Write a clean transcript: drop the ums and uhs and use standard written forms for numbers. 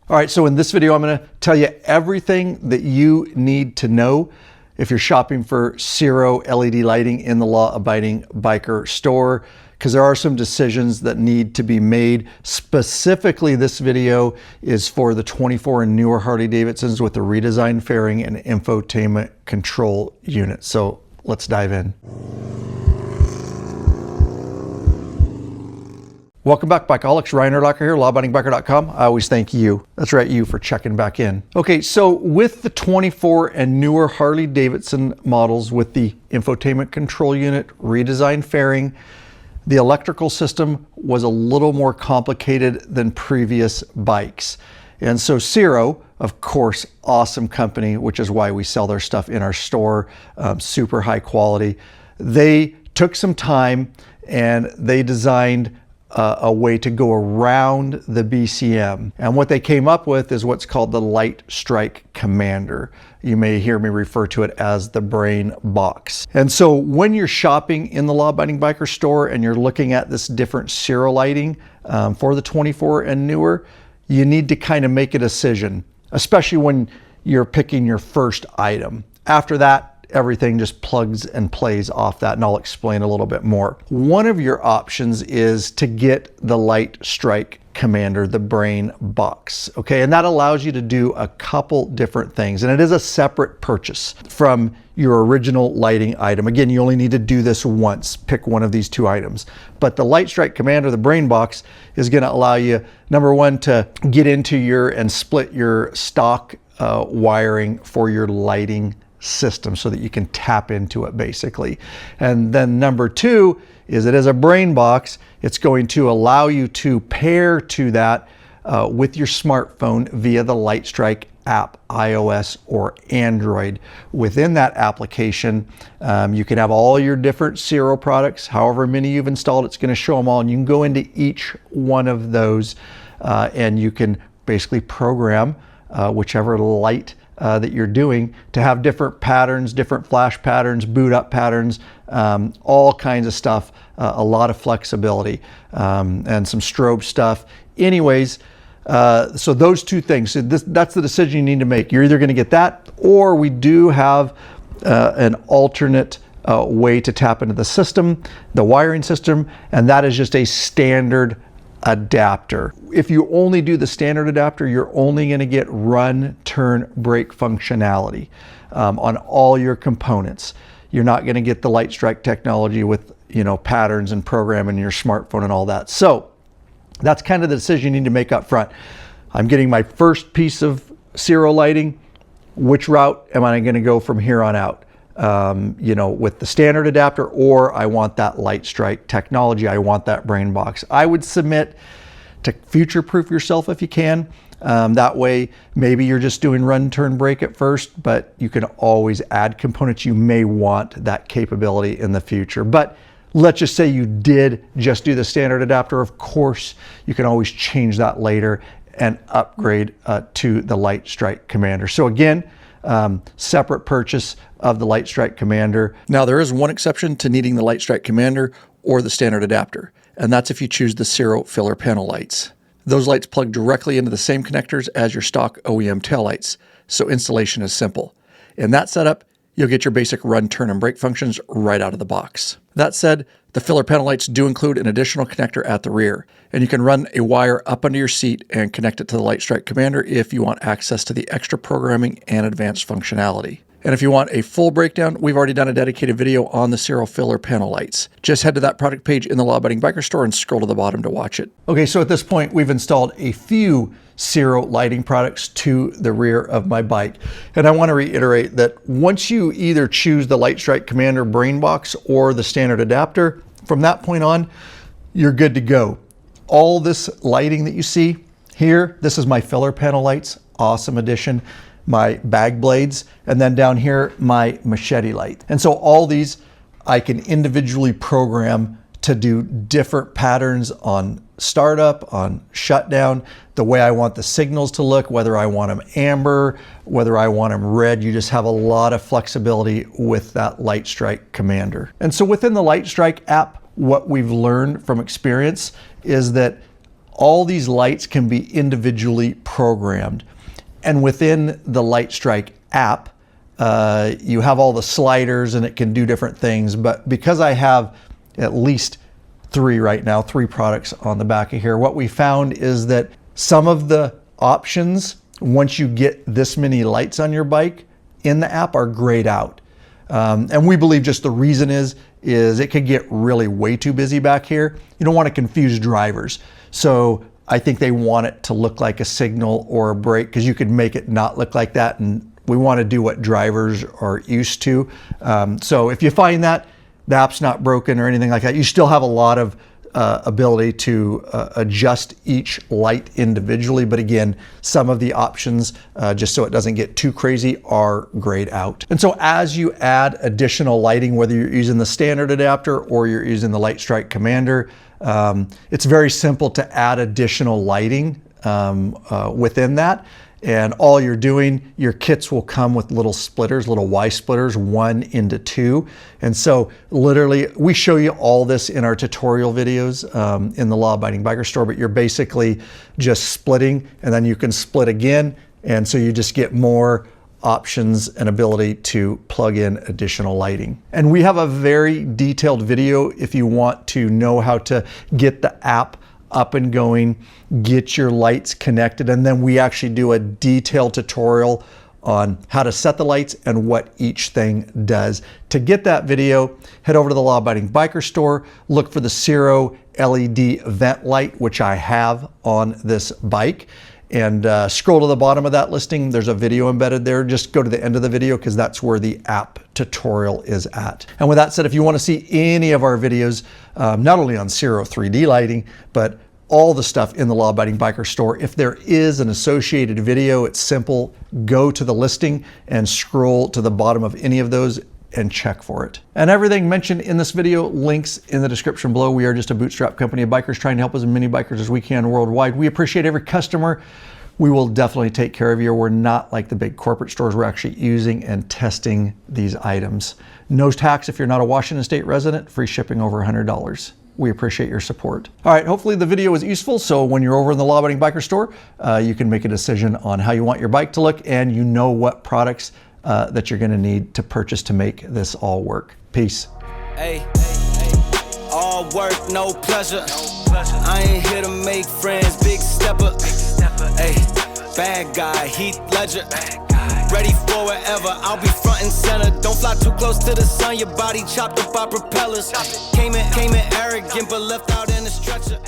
All right, so in this video, I'm gonna tell you everything that you need to know if you're shopping for Ciro LED lighting in the law-abiding biker store, because there are some decisions that need to be made. Specifically, this video is for the 24 and newer Harley-Davidsons with the redesigned fairing and infotainment control unit. So let's dive in. Welcome back, Bikeaholics. Ryan Urlacher here, lawabidingbiker.com. I always thank you. That's right, you, for checking back in. Okay, so with the 24 and newer Harley-Davidson models with the infotainment control unit, redesigned fairing, the electrical system was a little more complicated than previous bikes. And so Ciro, of course, awesome company, which is why we sell their stuff in our store, super high quality. They took some time and they designed a way to go around the BCM. And what they came up with is what's called the Lightstrike Commander. You may hear me refer to it as the brain box. And so when you're shopping in the Law Abiding Biker store and you're looking at this different Ciro lighting for the 24 and newer, you need to kind of make a decision, especially when you're picking your first item. After that, everything just plugs and plays off that, and I'll explain a little bit more. One of your options is to get the Lightstrike Commander, the brain box, okay? And that allows you to do a couple different things, and it is a separate purchase from your original lighting item. Again, you only need to do this once, pick one of these two items. But the Lightstrike Commander, the brain box, is gonna allow you, number one, to get into and split your stock wiring for your lighting system so that you can tap into it basically. And then number two is it is a brain box. It's going to allow you to pair to that with your smartphone via the Lightstrike app, iOS or Android. Within that application, you can have all your different Ciro products, however many you've installed, it's going to show them all, and you can go into each one of those and you can basically program whichever light that you're doing to have different patterns, different flash patterns, boot up patterns, all kinds of stuff, a lot of flexibility, and some strobe stuff. Anyways, so those two things, so that's the decision you need to make. You're either going to get that, or we do have an alternate way to tap into the system, the wiring system, and that is just a standard adapter. If you only do the standard adapter, you're only going to get run, turn, brake functionality on all your components. You're not going to get the Lightstrike technology with, you know, patterns and programming in your smartphone and all that. So that's kind of the decision you need to make up front. I'm getting my first piece of Ciro lighting. Which route am I going to go from here on out? You know, with the standard adapter, or I want that Lightstrike technology, I want that brain box. I would submit to future-proof yourself if you can. That way, maybe you're just doing run, turn, brake at first, but you can always add components. You may want that capability in the future. But let's just say you did just do the standard adapter. Of course, you can always change that later and upgrade to the Lightstrike Commander. So again, separate purchase of the Lightstrike Commander. Now, there is one exception to needing the Lightstrike Commander or the standard adapter, and that's if you choose the Ciro filler panel lights. Those lights plug directly into the same connectors as your stock OEM taillights, so installation is simple. In that setup, you'll get your basic run, turn, and brake functions right out of the box. That said, the filler panel lights do include an additional connector at the rear, and you can run a wire up under your seat and connect it to the Lightstrike Commander if you want access to the extra programming and advanced functionality. And if you want a full breakdown, we've already done a dedicated video on the Ciro filler panel lights. Just head to that product page in the Law Abiding Biker store and scroll to the bottom to watch it. Okay, so at this point, we've installed a few Ciro lighting products to the rear of my bike. And I want to reiterate that once you either choose the Lightstrike Commander brain box or the standard adapter, from that point on, you're good to go. All this lighting that you see here, this is my filler panel lights, awesome addition. My bag blades, and then down here, my machete light. And so all these I can individually program to do different patterns on startup, on shutdown, the way I want the signals to look, whether I want them amber, whether I want them red. You just have a lot of flexibility with that Lightstrike Commander. And so within the Lightstrike app, what we've learned from experience is that all these lights can be individually programmed. And within the Lightstrike app, you have all the sliders and it can do different things. But because I have at least three right now, 3 products on the back of here, what we found is that some of the options, once you get this many lights on your bike in the app, are grayed out. And we believe just the reason is it could get really way too busy back here. You don't want to confuse drivers. So I think they want it to look like a signal or a brake, because you could make it not look like that. And we want to do what drivers are used to. So if you find that the app's not broken or anything like that, you still have a lot of ability to adjust each light individually. But again, some of the options, just so it doesn't get too crazy, are grayed out. And so as you add additional lighting, whether you're using the standard adapter or you're using the Lightstrike Commander, it's very simple to add additional lighting within that. And all you're doing, your kits will come with little splitters, little Y splitters, 1 into 2. And so literally, we show you all this in our tutorial videos in the Law Abiding Biker Store, but you're basically just splitting, and then you can split again. And so you just get more options and ability to plug in additional lighting. And we have a very detailed video if you want to know how to get the app up and going, get your lights connected, and then we actually do a detailed tutorial on how to set the lights and what each thing does. To get that video, head over to the Law Abiding Biker Store, look for the Ciro LED vent light, which I have on this bike, and scroll to the bottom of that listing. There's a video embedded there. Just go to the end of the video, because that's where the app tutorial is at. And with that said, if you want to see any of our videos, not only on Ciro 3D lighting, but all the stuff in the Law Abiding Biker Store, if there is an associated video, it's simple. Go to the listing and scroll to the bottom of any of those and check for it. And everything mentioned in this video, links in the description below. We are just a bootstrap company of bikers trying to help as many bikers as we can worldwide. We appreciate every customer. We will definitely take care of you. We're not like the big corporate stores. We're actually using and testing these items. No tax if you're not a Washington State resident. Free shipping over $100. We appreciate your support. All right, hopefully the video was useful. So when you're over in the Law Abiding Biker Store, you can make a decision on how you want your bike to look, and you know what products that you're gonna need to purchase to make this all work. Peace. Hey, all work, no pleasure. I ain't here to make friends, big stepper. Hey, bad guy, Heath Ledger. Ready for wherever, I'll be front and center. Don't fly too close to the sun, your body chopped up by propellers. Came in arrogant, but left out in the stretcher.